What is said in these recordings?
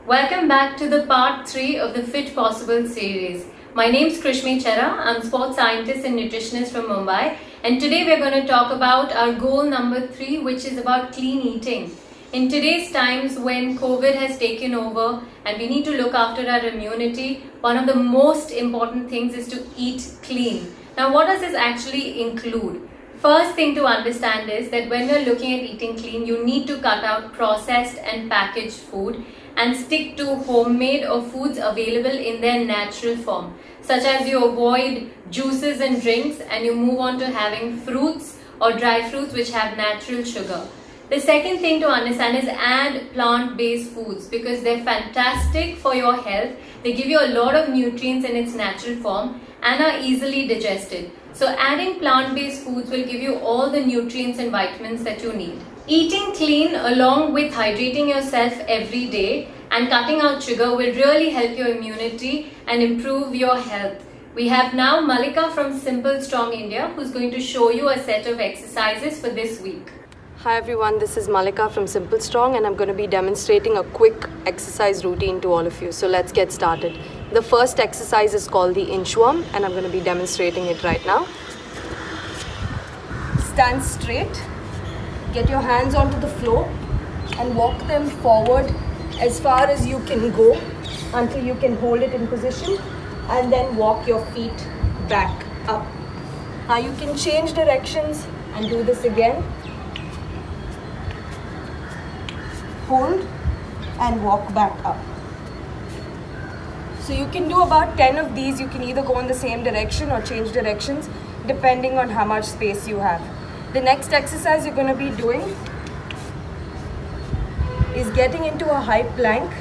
Welcome back to the part 3 of the Fit Possible series. My name is Krishmi Chera. I'm a sports scientist and nutritionist from Mumbai. And today we're going to talk about our goal number 3, which is about clean eating. In today's times when COVID has taken over and we need to look after our immunity, one of the most important things is to eat clean. Now, what does this actually include? First thing to understand is that when you're looking at eating clean, you need to cut out processed and packaged food and stick to homemade or foods available in their natural form, such as you avoid juices and drinks and you move on to having fruits or dry fruits which have natural sugar. The second thing to understand is add plant-based foods because they're fantastic for your health. They give you a lot of nutrients in its natural form and are easily digested. So adding plant-based foods will give you all the nutrients and vitamins that you need. Eating clean along with hydrating yourself every day and cutting out sugar will really help your immunity and improve your health. We have now Malika from Simple Strong India who's going to show you a set of exercises for this week. Hi everyone, this is Malika from Simple Strong and I'm going to be demonstrating a quick exercise routine to all of you. So let's get started. The first exercise is called the inchworm and I'm going to be demonstrating it right now. Stand straight, get your hands onto the floor and walk them forward as far as you can go until you can hold it in position and then walk your feet back up. Now you can change directions and do this again. Hold and walk back up. So you can do about 10 of these. You can either go in the same direction or change directions depending on how much space you have. The next exercise you're going to be doing is getting into a high plank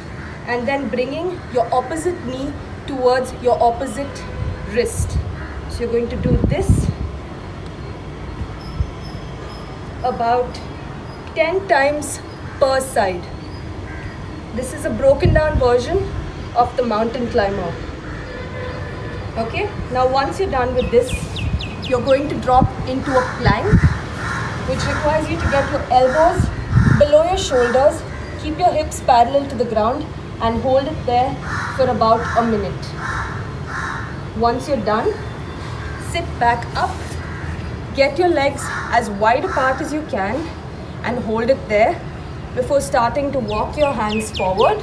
and then bringing your opposite knee towards your opposite wrist. So you're going to do this about 10 times per side. This is a broken down version of the mountain climber. Okay, now once you're done with this, you're going to drop into a plank, which requires you to get your elbows below your shoulders, keep your hips parallel to the ground and hold it there for about a minute. Once you're done, sit back up, get your legs as wide apart as you can and hold it there before starting to walk your hands forward.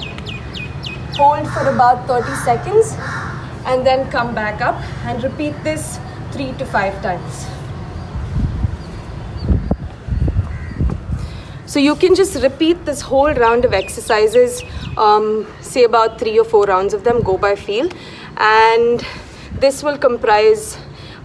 Hold for about 30 seconds and then come back up and repeat this 3 to 5 times. So you can just repeat this whole round of exercises, say about 3 or 4 rounds of them, go by feel. And this will comprise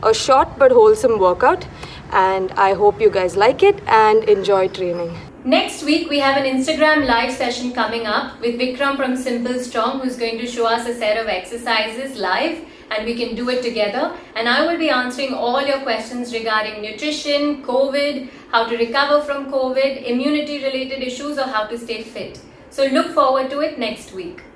a short but wholesome workout. And I hope you guys like it and enjoy training. Next week, we have an Instagram live session coming up with Vikram from Simple Strong who's going to show us a set of exercises live and we can do it together. And I will be answering all your questions regarding nutrition, COVID, how to recover from COVID, immunity related issues or how to stay fit. So look forward to it next week.